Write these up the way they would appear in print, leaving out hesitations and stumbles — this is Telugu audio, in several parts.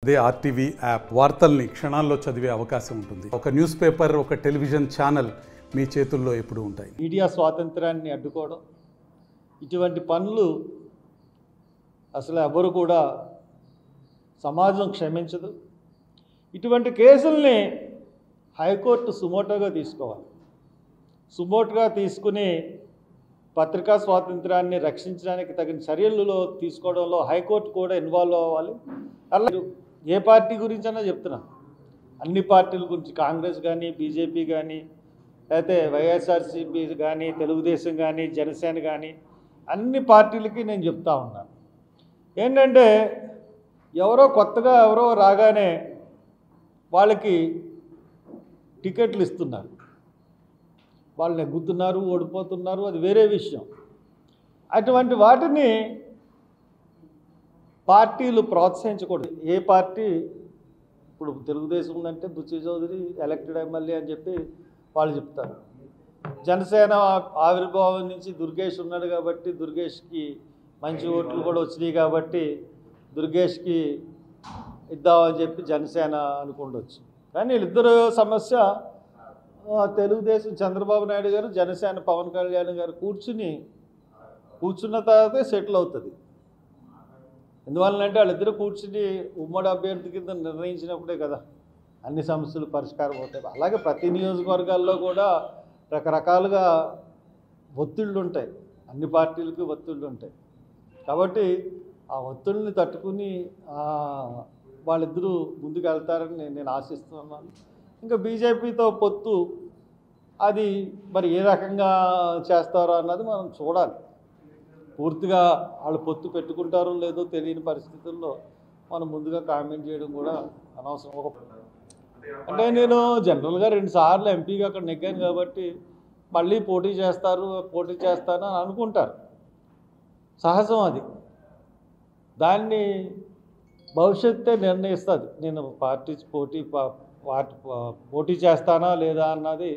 అదే ఆర్టీవీ యాప్ వార్తల్ని క్షణాల్లో చదివే అవకాశం ఉంటుంది. ఒక న్యూస్ పేపర్, ఒక టెలివిజన్ ఛానల్ మీ చేతుల్లో ఎప్పుడూ ఉంటాయి. మీడియా స్వాతంత్రాన్ని అడ్డుకోవడం, ఇటువంటి పనులు అసలు ఎవరు కూడా సమాజం క్షమించదు. ఇటువంటి కేసుల్ని హైకోర్టు సుమోటోగా తీసుకోవాలి. సుమోటోగా తీసుకుని పత్రికా స్వాతంత్రాన్ని రక్షించడానికి తగిన చర్యలలో తీసుకోవడంలో హైకోర్టు కూడా ఇన్వాల్వ్ అవ్వాలి. అలాగే ఏ పార్టీ గురించైనా చెప్తున్నా, అన్ని పార్టీల గురించి, కాంగ్రెస్ కానీ, బీజేపీ కానీ, లేకపోతే వైఎస్ఆర్సీపీ కానీ, తెలుగుదేశం కానీ, జనసేన కానీ, అన్ని పార్టీలకి నేను చెప్తా ఉన్నాను. ఏంటంటే కొత్తగా ఎవరో రాగానే వాళ్ళకి టికెట్లు ఇస్తున్నారు, వాళ్ళు నెగ్గుతున్నారు, ఓడిపోతున్నారు, అది వేరే విషయం. అటువంటి వాటిని పార్టీలు ప్రోత్సహించకూడదు. ఏ పార్టీ, ఇప్పుడు తెలుగుదేశం ఉందంటే బుచ్చి చౌదరి ఎలక్టెడ్ ఎమ్మెల్యే అని చెప్పి వాళ్ళు చెప్తారు. జనసేన ఆవిర్భావం నుంచి దుర్గేష్ ఉన్నాడు కాబట్టి దుర్గేష్కి మంచి ఓట్లు కూడా వచ్చినాయి కాబట్టి దుర్గేష్కి ఇద్దామని చెప్పి జనసేన అనుకుండొచ్చు. కానీ వీళ్ళిద్దరు సమస్య తెలుగుదేశం చంద్రబాబు నాయుడు గారు, జనసేన పవన్ కళ్యాణ్ గారు కూర్చున్న తర్వాతే సెటిల్ అవుతుంది. ఎందువల్లంటే వాళ్ళిద్దరూ కూర్చుని ఉమ్మడి అభ్యర్థి కింద నిర్ణయించినప్పుడే కదా అన్ని సమస్యలు పరిష్కారం అవుతాయి. అలాగే ప్రతి నియోజకవర్గాల్లో కూడా రకరకాలుగా ఒత్తిళ్ళు ఉంటాయి, అన్ని పార్టీలకి ఒత్తిళ్ళు ఉంటాయి. కాబట్టి ఆ ఒత్తిడిని తట్టుకుని వాళ్ళిద్దరూ ముందుకు వెళ్తారని నేను ఆశిస్తున్నాను. ఇంకా బీజేపీతో పొత్తు, అది మరి ఏ రకంగా చేస్తారో అన్నది మనం చూడాలి. పూర్తిగా వాళ్ళు పొత్తు పెట్టుకుంటారో లేదో తెలియని పరిస్థితుల్లో మనం ముందుగా కామెంట్ చేయడం కూడా అనవసరం. అంటే నేను జనరల్గా 2 సార్లు ఎంపీగా అక్కడ నెగ్గాను కాబట్టి మళ్ళీ పోటీ చేస్తాను అని అనుకుంటారు, సహజం అది. దాన్ని భవిష్యత్తే నిర్ణయిస్తుంది. నేను పోటీ చేస్తానా లేదా అన్నది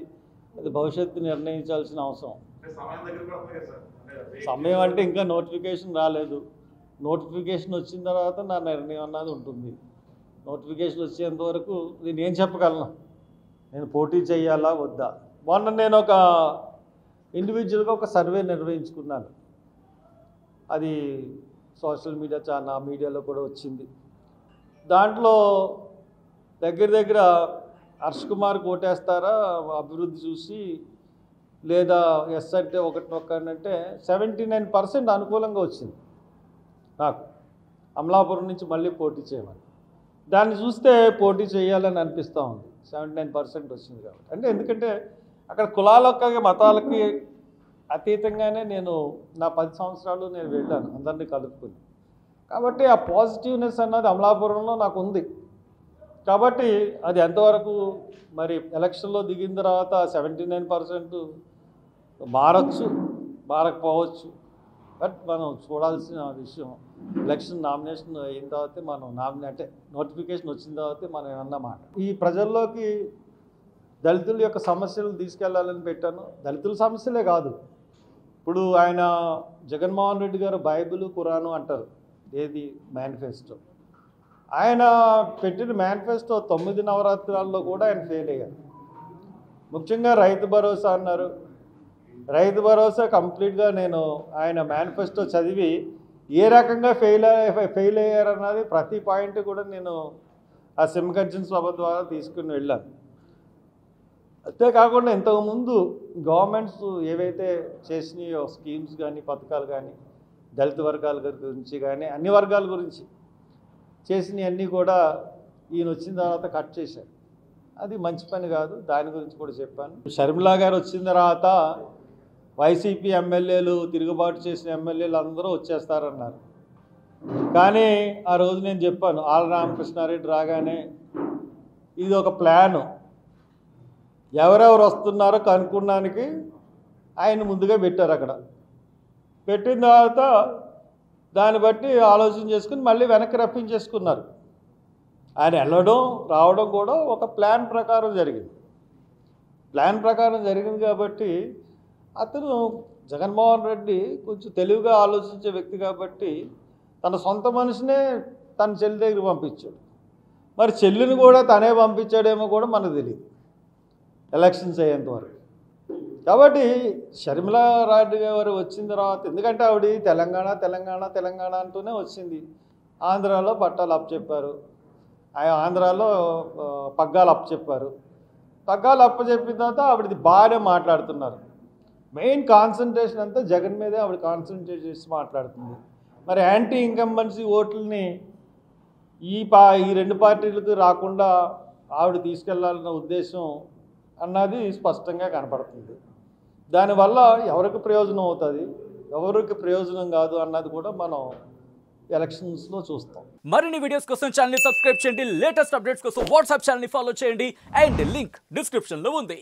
అది భవిష్యత్తు నిర్ణయించాల్సిన అవసరం. సమయం అంటే ఇంకా నోటిఫికేషన్ రాలేదు. నోటిఫికేషన్ వచ్చిన తర్వాత నా నిర్ణయం అన్నది ఉంటుంది. నోటిఫికేషన్ వచ్చేంత వరకు నేనేం చెప్పగలను, నేను పోటీ చేయాలా వద్దా. మొన్న నేను ఒక ఇండివిజువల్గా ఒక సర్వే నిర్వహించుకున్నాను. అది సోషల్ మీడియా, నా మీడియాలో కూడా వచ్చింది. దాంట్లో దగ్గర హర్ష్ కుమార్ ఓటేస్తారా అభివృద్ధి చూసి, లేదా ఎస్ అంటే ఒకటి 79% అనుకూలంగా వచ్చింది నాకు, అమలాపురం నుంచి మళ్ళీ పోటీ చేయమని. దాన్ని చూస్తే పోటీ చేయాలని అనిపిస్తూ ఉంది. 79% వచ్చింది కాబట్టి. అంటే ఎందుకంటే అక్కడ కులాలకి మతాలకి అతీతంగానే నేను నా 10 సంవత్సరాలు నేను వెళ్ళాను, అందరినీ కలుపుకుని. కాబట్టి ఆ పాజిటివ్నెస్ అన్నది అమలాపురంలో నాకు ఉంది. కాబట్టి అది ఎంతవరకు మరి ఎలక్షన్లో దిగిన తర్వాత 79% మారకపోవచ్చు. బట్ మనం చూడాల్సిన విషయం, ఎలక్షన్ నామినేషన్ అయిన తర్వాతే మనం అంటే నోటిఫికేషన్ వచ్చిన తర్వాతే మనం ఏమన్నమాట. ఈ ప్రజల్లోకి దళితుల యొక్క సమస్యలు తీసుకెళ్లాలని పెట్టాను. దళితుల సమస్యలే కాదు, ఇప్పుడు ఆయన జగన్మోహన్ రెడ్డి గారు బైబిల్, ఖురాను అంటారు, ఏది మేనిఫెస్టో. ఆయన పెట్టిన మేనిఫెస్టో 9 నవరాత్రాల్లో కూడా ఆయన ఫెయిల్ అయ్యారు. ముఖ్యంగా రైతు భరోసా అన్నారు. రైతు భరోసా కంప్లీట్గా నేను ఆయన మేనిఫెస్టో చదివి ఏ రకంగా ఫెయిల్ అయ్యారన్నది ప్రతి పాయింట్ కూడా నేను ఆ సింహగర్జన సభ ద్వారా తీసుకుని వెళ్ళాను. అంతేకాకుండా ఇంతకుముందు గవర్నమెంట్స్ ఏవైతే చేసినాయో స్కీమ్స్ కానీ, పథకాలు కానీ, దళిత వర్గాల గురించి కానీ, అన్ని వర్గాల గురించి చేసినవన్నీ కూడా ఈయన వచ్చిన తర్వాత కట్ చేశారు. అది మంచి పని కాదు, దాని గురించి కూడా చెప్పాను. షర్మిలా గారు వచ్చిన తర్వాత వైసీపీ ఎమ్మెల్యేలు, తిరుగుబాటు చేసిన ఎమ్మెల్యేలు అందరూ వచ్చేస్తారన్నారు. కానీ ఆ రోజు నేను చెప్పాను, ఆళ్ళ రామకృష్ణారెడ్డి రాగానే ఇది ఒక ప్లాను, ఎవరెవరు వస్తున్నారో కనుక్కోడానికి ఆయన ముందుగా పెట్టారు. అక్కడ పెట్టిన తర్వాత దాన్ని బట్టి ఆలోచన చేసుకుని మళ్ళీ వెనక్కి రప్పించేసుకున్నారు. ఆయన రావడం కూడా ఒక ప్లాన్ ప్రకారం జరిగింది కాబట్టి అతను జగన్మోహన్ రెడ్డి కొంచెం తెలివిగా ఆలోచించే వ్యక్తి కాబట్టి తన సొంత మనిషినే తన చెల్లి దగ్గరికి పంపించాడు. మరి చెల్లిని కూడా తనే పంపించాడేమో కూడా మనకు తెలియదు ఎలక్షన్స్ అయ్యేంత వరకు. కాబట్టి షర్మిలా రెడ్డి గారు వచ్చిన తర్వాత, ఎందుకంటే ఆవిడ తెలంగాణ తెలంగాణ తెలంగాణ అంటూనే వచ్చింది. ఆంధ్రాలో పట్టాలు అప్పచెప్పారు, ఆంధ్రాలో పగ్గాలు అప్పచెప్పారు. పగ్గాలు అప్పచెప్పిన తర్వాత ఆవిడది బాగానే మాట్లాడుతున్నారు. మెయిన్ కాన్సన్ట్రేషన్ అంతా జగన్ మీదే ఆవిడ కాన్సన్ట్రేట్ చేసి మాట్లాడుతుంది. మరి యాంటీ ఇన్కంబెన్సీ ఓట్లని ఈ రెండు పార్టీలకు రాకుండా ఆవిడ తీసుకెళ్లాలన్న ఉద్దేశం అన్నది స్పష్టంగా కనపడుతుంది. దానివల్ల ఎవరికి ప్రయోజనం అవుతుంది, ఎవరికి ప్రయోజనం కాదు అన్నది కూడా మనం ఎలక్షన్స్లో చూస్తాం. మరిన్ని వీడియోస్ కోసం ఛానల్ ని సబ్స్క్రైబ్ చేయండి, లేటెస్ట్ అప్డేట్స్ కోసం వాట్సాప్ ఛానల్ ని ఫాలో చేయండి అండ్ లింక్ డిస్క్రిప్షన్ లో ఉంది.